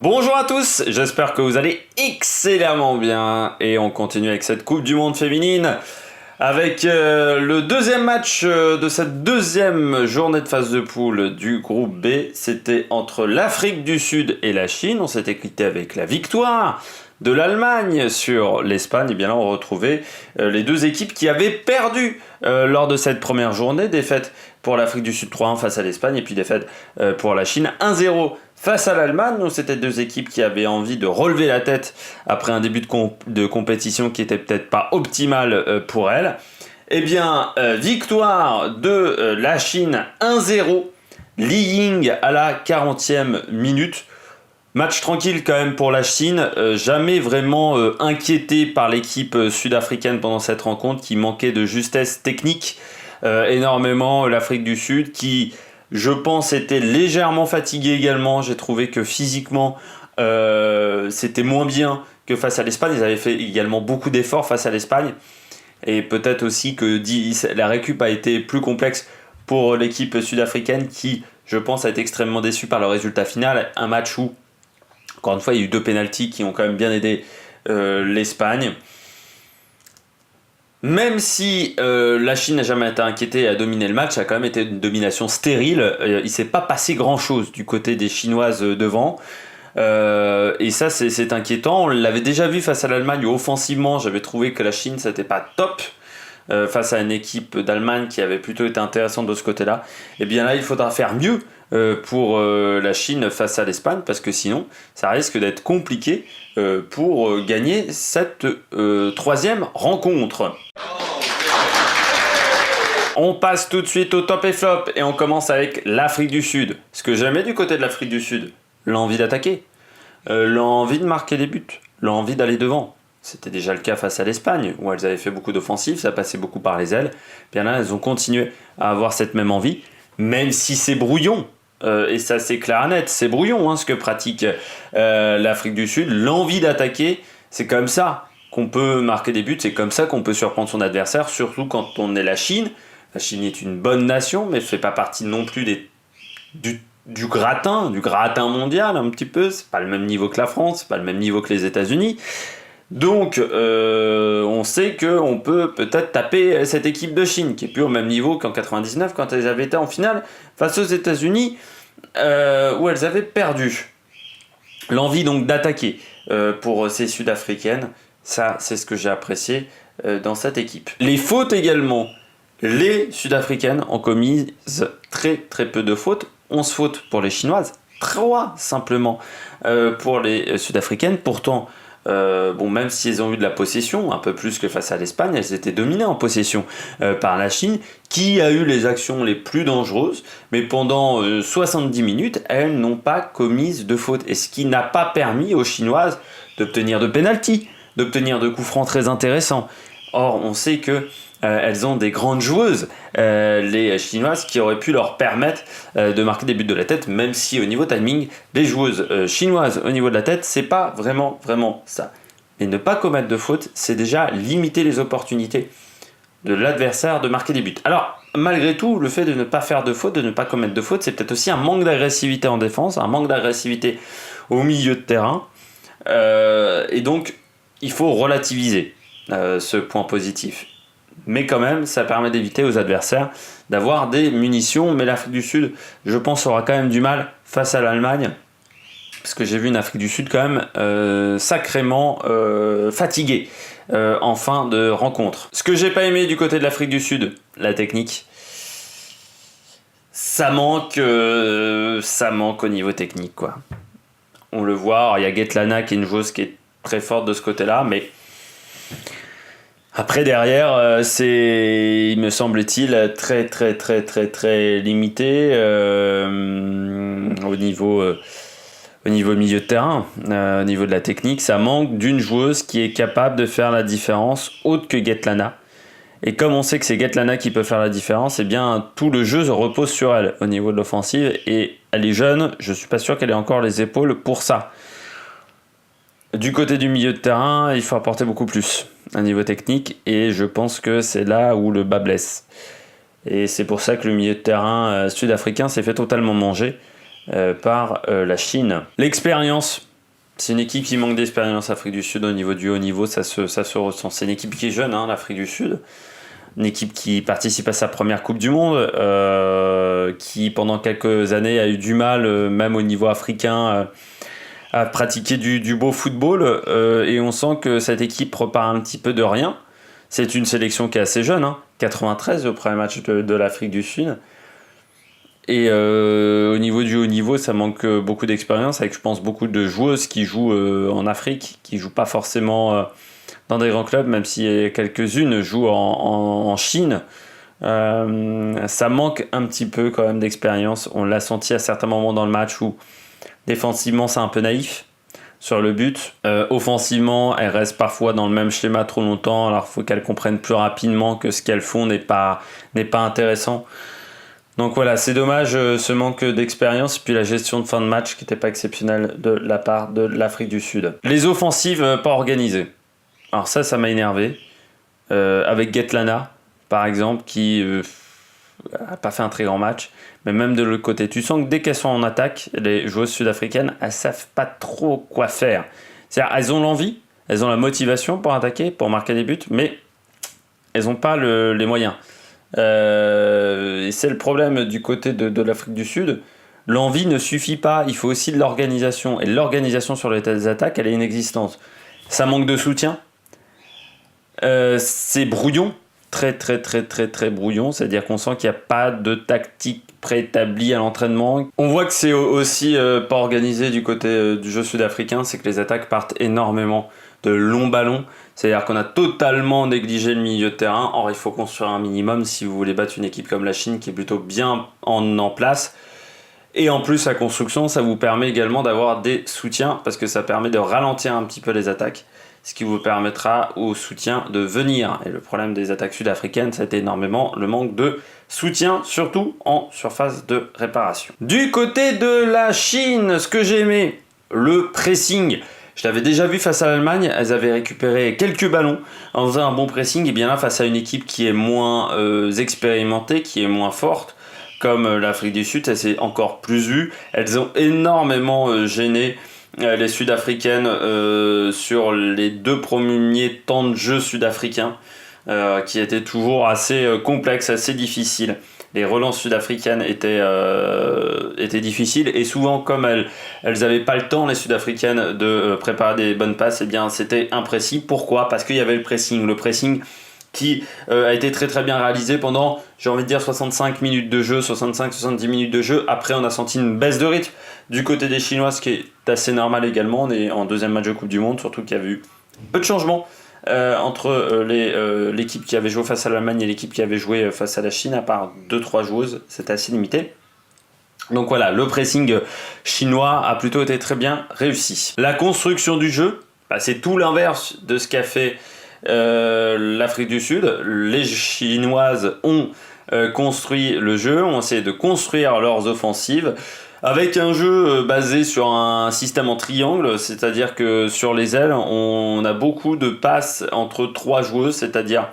Bonjour à tous, j'espère que vous allez excellemment bien et on continue avec cette Coupe du Monde féminine avec le deuxième match de cette deuxième journée de phase de poule du groupe B. C'était entre l'Afrique du Sud et la Chine. On s'était quitté avec la victoire de l'Allemagne sur l'Espagne. Et bien là on retrouvait les deux équipes qui avaient perdu lors de cette première journée. Défaite pour l'Afrique du Sud 3-1 face à l'Espagne et puis défaite pour la Chine 1-0 face à l'Allemagne. Donc c'était deux équipes qui avaient envie de relever la tête après un début de compétition qui était peut-être pas optimal pour elles. Eh bien, victoire de la Chine 1-0, Li Ying à la 40e minute. Match tranquille quand même pour la Chine, jamais vraiment inquiété par l'équipe sud-africaine pendant cette rencontre qui manquait de justesse technique énormément. L'Afrique du Sud qui, je pense, était légèrement fatiguée également. J'ai trouvé que physiquement c'était moins bien que face à l'Espagne. Ils avaient fait également beaucoup d'efforts face à l'Espagne et peut-être aussi que la récup a été plus complexe pour l'équipe sud-africaine qui, je pense, a été extrêmement déçue par le résultat final. Un match où, encore une fois, il y a eu 2 pénaltys qui ont quand même bien aidé l'Espagne. Même si la Chine n'a jamais été inquiétée et a dominé le match, ça a quand même été une domination stérile. Il ne s'est pas passé grand-chose du côté des Chinoises devant. Et ça, c'est inquiétant. On l'avait déjà vu face à l'Allemagne où offensivement, j'avais trouvé que la Chine, c'était pas top. Face à une équipe d'Allemagne qui avait plutôt été intéressante de ce côté-là. Et bien là, il faudra faire mieux pour la Chine face à l'Espagne, parce que sinon, ça risque d'être compliqué pour gagner cette troisième rencontre. On passe tout de suite au top et flop, et on commence avec l'Afrique du Sud. Ce que j'aimais du côté de l'Afrique du Sud, l'envie d'attaquer, l'envie de marquer des buts, l'envie d'aller devant. C'était déjà le cas face à l'Espagne, où elles avaient fait beaucoup d'offensives, ça passait beaucoup par les ailes. Bien là, elles ont continué à avoir cette même envie, même si c'est brouillon. Et ça, c'est clair et net, c'est brouillon ce que pratique l'Afrique du Sud. L'envie d'attaquer, c'est comme ça qu'on peut marquer des buts, c'est comme ça qu'on peut surprendre son adversaire, surtout quand on est la Chine. La Chine est une bonne nation, mais elle ne fait pas partie non plus du gratin mondial un petit peu. C'est pas le même niveau que la France, c'est pas le même niveau que les États-Unis. Donc, on sait qu'on peut peut-être taper cette équipe de Chine, qui est plus au même niveau qu'en 99, quand elles avaient été en finale face aux États-Unis, où elles avaient perdu. L'envie donc d'attaquer pour ces Sud-Africaines, ça, c'est ce que j'ai apprécié dans cette équipe. Les fautes également. Les Sud-Africaines ont commis très très peu de fautes. 11 fautes pour les Chinoises, 3 simplement pour les Sud-Africaines. Pourtant, même si elles ont eu de la possession, un peu plus que face à l'Espagne, elles étaient dominées en possession par la Chine, qui a eu les actions les plus dangereuses, mais pendant 70 minutes, elles n'ont pas commis de faute, et ce qui n'a pas permis aux Chinoises d'obtenir de pénalty, d'obtenir de coups francs très intéressants. Or, on sait que elles ont des grandes joueuses, les Chinoises, qui auraient pu leur permettre de marquer des buts de la tête, même si au niveau timing, les joueuses chinoises au niveau de la tête, c'est pas vraiment ça. Mais ne pas commettre de faute, c'est déjà limiter les opportunités de l'adversaire de marquer des buts. Alors, malgré tout, le fait de ne pas faire de faute, de ne pas commettre de faute, c'est peut-être aussi un manque d'agressivité en défense, un manque d'agressivité au milieu de terrain, et donc il faut relativiser ce point positif. Mais quand même, ça permet d'éviter aux adversaires d'avoir des munitions. Mais l'Afrique du Sud, je pense, aura quand même du mal face à l'Allemagne. Parce que j'ai vu une Afrique du Sud quand même sacrément fatiguée en fin de rencontre. Ce que j'ai pas aimé du côté de l'Afrique du Sud, la technique. Ça manque au niveau technique, quoi. On le voit, il y a Getlana qui est une joueuse qui est très forte de ce côté-là, mais... Après derrière, c'est, il me semble-t-il, très très très très très limité au niveau milieu de terrain, au niveau de la technique. Ça manque d'une joueuse qui est capable de faire la différence autre que Getlana. Et comme on sait que c'est Getlana qui peut faire la différence, eh bien tout le jeu se repose sur elle au niveau de l'offensive. Et elle est jeune, je suis pas sûr qu'elle ait encore les épaules pour ça. Du côté du milieu de terrain, il faut apporter beaucoup plus à niveau technique et je pense que c'est là où le bas blesse. Et c'est pour ça que le milieu de terrain sud-africain s'est fait totalement manger par la Chine. L'expérience C'est une équipe qui manque d'expérience, l'Afrique du Sud, au niveau du haut niveau, ça se ressent. C'est une équipe qui est jeune, hein, l'Afrique du Sud. Une équipe qui participe à sa première Coupe du Monde, qui pendant quelques années a eu du mal, même au niveau africain, à pratiquer du beau football. Et on sent que cette équipe repart un petit peu de rien. C'est une sélection qui est assez jeune, hein, 93 le premier match de l'Afrique du Sud. Et au niveau du haut niveau, ça manque beaucoup d'expérience, avec je pense beaucoup de joueuses qui jouent en Afrique, qui jouent pas forcément dans des grands clubs, même si quelques-unes jouent en Chine. Ça manque un petit peu quand même d'expérience. On l'a senti à certains moments dans le match où défensivement c'est un peu naïf sur le but. Offensivement, elles restent parfois dans le même schéma trop longtemps, alors il faut qu'elles comprennent plus rapidement que ce qu'elles font n'est pas intéressant. Donc voilà, c'est dommage ce manque d'expérience, puis la gestion de fin de match qui n'était pas exceptionnelle de la part de l'Afrique du Sud. Les offensives pas organisées. Alors ça m'a énervé. Avec Getlana, par exemple, qui n'a pas fait un très grand match. Mais même de l'autre côté, tu sens que dès qu'elles sont en attaque, les joueuses sud-africaines, elles ne savent pas trop quoi faire. C'est-à-dire, elles ont l'envie, elles ont la motivation pour attaquer, pour marquer des buts, mais elles n'ont pas les moyens. Et c'est le problème du côté de l'Afrique du Sud. L'envie ne suffit pas, il faut aussi de l'organisation. Et l'organisation sur les attaques, elle est inexistante. Ça manque de soutien. C'est brouillon, très brouillon, c'est-à-dire qu'on sent qu'il n'y a pas de tactique préétablie à l'entraînement. On voit que c'est aussi pas organisé du côté du jeu sud-africain, c'est que les attaques partent énormément de longs ballons, c'est-à-dire qu'on a totalement négligé le milieu de terrain. Or il faut construire un minimum si vous voulez battre une équipe comme la Chine qui est plutôt bien en place. Et en plus la construction, ça vous permet également d'avoir des soutiens, parce que ça permet de ralentir un petit peu les attaques, ce qui vous permettra au soutien de venir. Et le problème des attaques sud-africaines, c'était énormément le manque de soutien, surtout en surface de réparation. Du côté de la Chine, ce que j'ai aimé, le pressing. Je l'avais déjà vu face à l'Allemagne, elles avaient récupéré quelques ballons en faisant un bon pressing, et bien là face à une équipe qui est moins expérimentée, qui est moins forte, comme l'Afrique du Sud, elle s'est encore plus vue. Elles ont énormément gêné les Sud-Africaines sur les 2 premiers temps de jeu sud-africains, qui étaient toujours assez complexes, assez difficiles. Les relances sud-africaines étaient difficiles, et souvent comme elles n'avaient pas le temps, les Sud-Africaines, de préparer des bonnes passes, et bien c'était imprécis. Pourquoi ? Parce qu'il y avait le pressing qui a été très bien réalisé pendant, j'ai envie de dire, 65 minutes de jeu, 65-70 minutes de jeu. Après, on a senti une baisse de rythme du côté des Chinois, ce qui est assez normal également. On est en deuxième match de Coupe du Monde, surtout qu'il y avait eu peu de changements entre l'équipe qui avait joué face à l'Allemagne et l'équipe qui avait joué face à la Chine, à part 2-3 joueuses, c'était assez limité. Donc voilà, le pressing chinois a plutôt été très bien réussi. La construction du jeu, c'est tout l'inverse de ce qu'a fait l'Afrique du Sud. Les Chinoises ont construit le jeu, ont essayé de construire leurs offensives avec un jeu basé sur un système en triangle, c'est-à-dire que sur les ailes, on a beaucoup de passes entre 3 joueuses, c'est-à-dire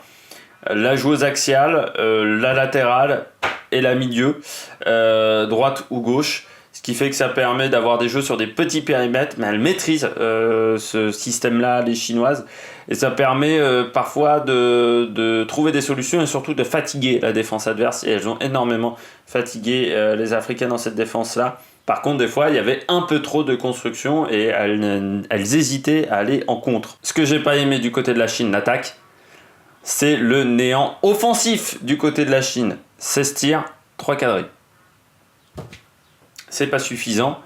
la joueuse axiale, la latérale et la milieu, droite ou gauche. Ce qui fait que ça permet d'avoir des jeux sur des petits périmètres, mais elles maîtrisent ce système-là, les Chinoises. Et ça permet parfois de trouver des solutions et surtout de fatiguer la défense adverse. Et elles ont énormément fatigué les Africaines dans cette défense-là. Par contre, des fois, il y avait un peu trop de construction et elles hésitaient à aller en contre. Ce que j'ai pas aimé du côté de la Chine, l'attaque, c'est le néant offensif du côté de la Chine. 16 tirs, 3 cadrés. C'est pas suffisant.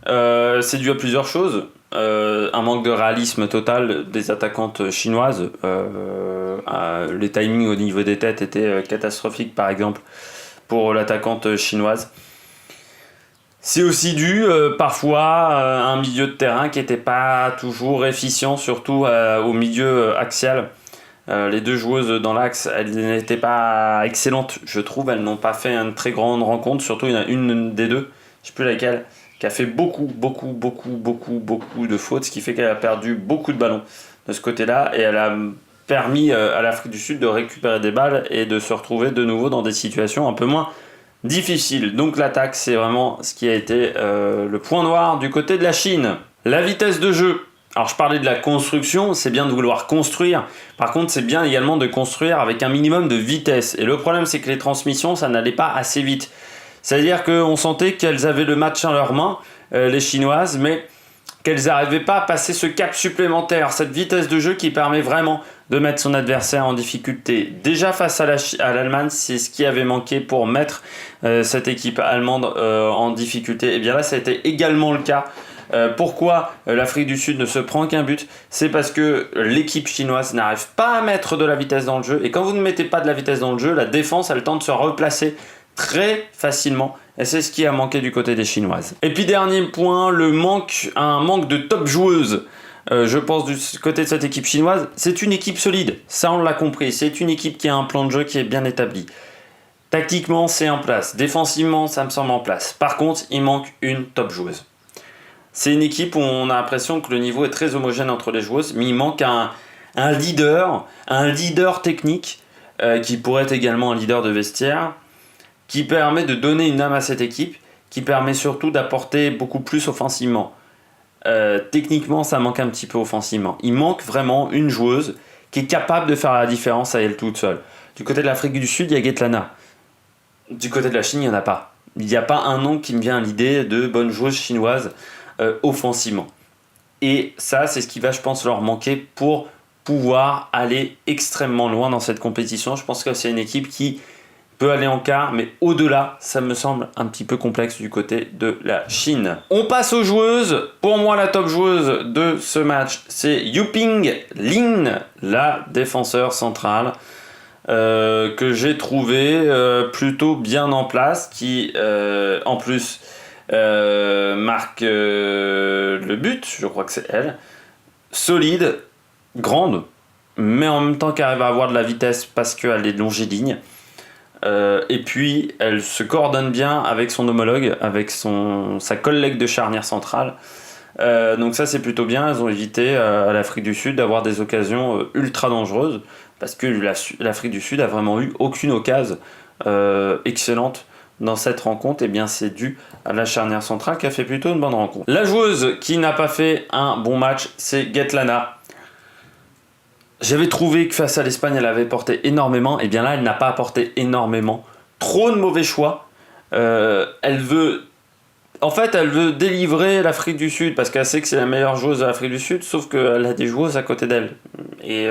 C'est dû à plusieurs choses. Un manque de réalisme total des attaquantes chinoises. Les timings au niveau des têtes étaient catastrophiques, par exemple, pour l'attaquante chinoise. C'est aussi dû parfois à un milieu de terrain qui n'était pas toujours efficient, surtout au milieu axial. Les 2 joueuses dans l'axe, elles n'étaient pas excellentes, je trouve. Elles n'ont pas fait une très grande rencontre, surtout il y en a une des 2, je ne sais plus laquelle, qui a fait beaucoup de fautes, ce qui fait qu'elle a perdu beaucoup de ballons de ce côté-là, et elle a permis à l'Afrique du Sud de récupérer des balles et de se retrouver de nouveau dans des situations un peu moins difficiles. Donc l'attaque, c'est vraiment ce qui a été le point noir du côté de la Chine. La vitesse de jeu. Alors je parlais de la construction, c'est bien de vouloir construire. Par contre, c'est bien également de construire avec un minimum de vitesse. Et le problème, c'est que les transmissions, ça n'allait pas assez vite. C'est-à-dire qu'on sentait qu'elles avaient le match en leurs mains, les Chinoises, mais qu'elles n'arrivaient pas à passer ce cap supplémentaire, cette vitesse de jeu qui permet vraiment de mettre son adversaire en difficulté. Déjà face à l'Allemagne, c'est ce qui avait manqué pour mettre cette équipe allemande en difficulté. Et bien là, ça a été également le cas. Pourquoi l'Afrique du Sud ne se prend qu'un but? C'est parce que l'équipe chinoise n'arrive pas à mettre de la vitesse dans le jeu. Et quand vous ne mettez pas de la vitesse dans le jeu, la défense a le temps de se replacer très facilement. Et c'est ce qui a manqué du côté des Chinoises. Et puis dernier point, un manque de top joueuses. Je pense du côté de cette équipe chinoise, c'est une équipe solide. Ça, on l'a compris. C'est une équipe qui a un plan de jeu qui est bien établi. Tactiquement, c'est en place. Défensivement, ça me semble en place. Par contre, il manque une top joueuse. C'est une équipe où on a l'impression que le niveau est très homogène entre les joueuses, mais il manque un leader technique, qui pourrait être également un leader de vestiaire, qui permet de donner une âme à cette équipe, qui permet surtout d'apporter beaucoup plus offensivement. Techniquement, ça manque un petit peu offensivement. Il manque vraiment une joueuse qui est capable de faire la différence à elle toute seule. Du côté de l'Afrique du Sud, il y a Svetlana. Du côté de la Chine, il n'y en a pas. Il n'y a pas un nom qui me vient à l'idée de bonne joueuse chinoise offensivement. Et ça, c'est ce qui va, je pense, leur manquer pour pouvoir aller extrêmement loin dans cette compétition. Je pense que c'est une équipe qui peut aller en quart, mais au-delà, ça me semble un petit peu complexe du côté de la Chine. On passe aux joueuses. Pour moi, la top joueuse de ce match, c'est Yuping Lin, la défenseur centrale, que j'ai trouvé plutôt bien en place, qui en plus marque le but, je crois que c'est elle, solide, grande, mais en même temps qu'elle arrive à avoir de la vitesse parce qu'elle est longiligne. Et puis elle se coordonne bien avec son homologue, avec sa collègue de charnière centrale. Donc ça c'est plutôt bien. Elles ont évité à l'Afrique du Sud d'avoir des occasions ultra dangereuses, parce que l'Afrique du Sud a vraiment eu aucune occasion excellente dans cette rencontre. Et bien c'est dû à la charnière centrale qui a fait plutôt une bonne rencontre. La joueuse qui n'a pas fait un bon match, c'est Svetlana. J'avais trouvé que face à l'Espagne, elle avait porté énormément. Et bien là, elle n'a pas apporté énormément. Trop de mauvais choix. Elle veut délivrer l'Afrique du Sud parce qu'elle sait que c'est la meilleure joueuse de l'Afrique du Sud, sauf qu'elle a des joueuses à côté d'elle. Et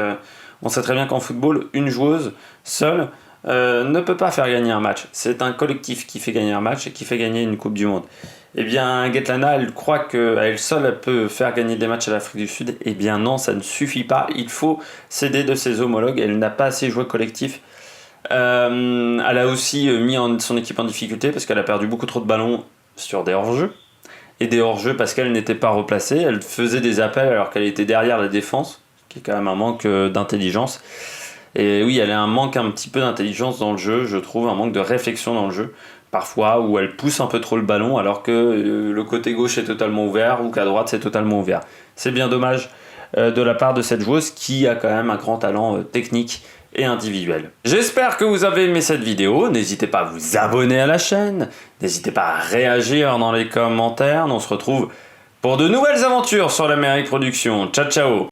on sait très bien qu'en football, une joueuse seule ne peut pas faire gagner un match. C'est un collectif qui fait gagner un match et qui fait gagner une Coupe du Monde. Eh bien, Svetlana, elle croit qu'à elle seule, elle peut faire gagner des matchs à l'Afrique du Sud. Eh bien non, ça ne suffit pas. Il faut s'aider de ses homologues. Elle n'a pas assez joué collectif. Elle a aussi mis son équipe en difficulté parce qu'elle a perdu beaucoup trop de ballons sur des hors-jeux. Et des hors-jeux parce qu'elle n'était pas replacée. Elle faisait des appels alors qu'elle était derrière la défense, ce qui est quand même un manque d'intelligence. Et oui, elle a un manque un petit peu d'intelligence dans le jeu, je trouve, un manque de réflexion dans le jeu. Parfois, où elle pousse un peu trop le ballon alors que le côté gauche est totalement ouvert ou qu'à droite c'est totalement ouvert. C'est bien dommage de la part de cette joueuse qui a quand même un grand talent technique et individuel. J'espère que vous avez aimé cette vidéo. N'hésitez pas à vous abonner à la chaîne. N'hésitez pas à réagir dans les commentaires. On se retrouve pour de nouvelles aventures sur l'Amérique Production. Ciao ciao.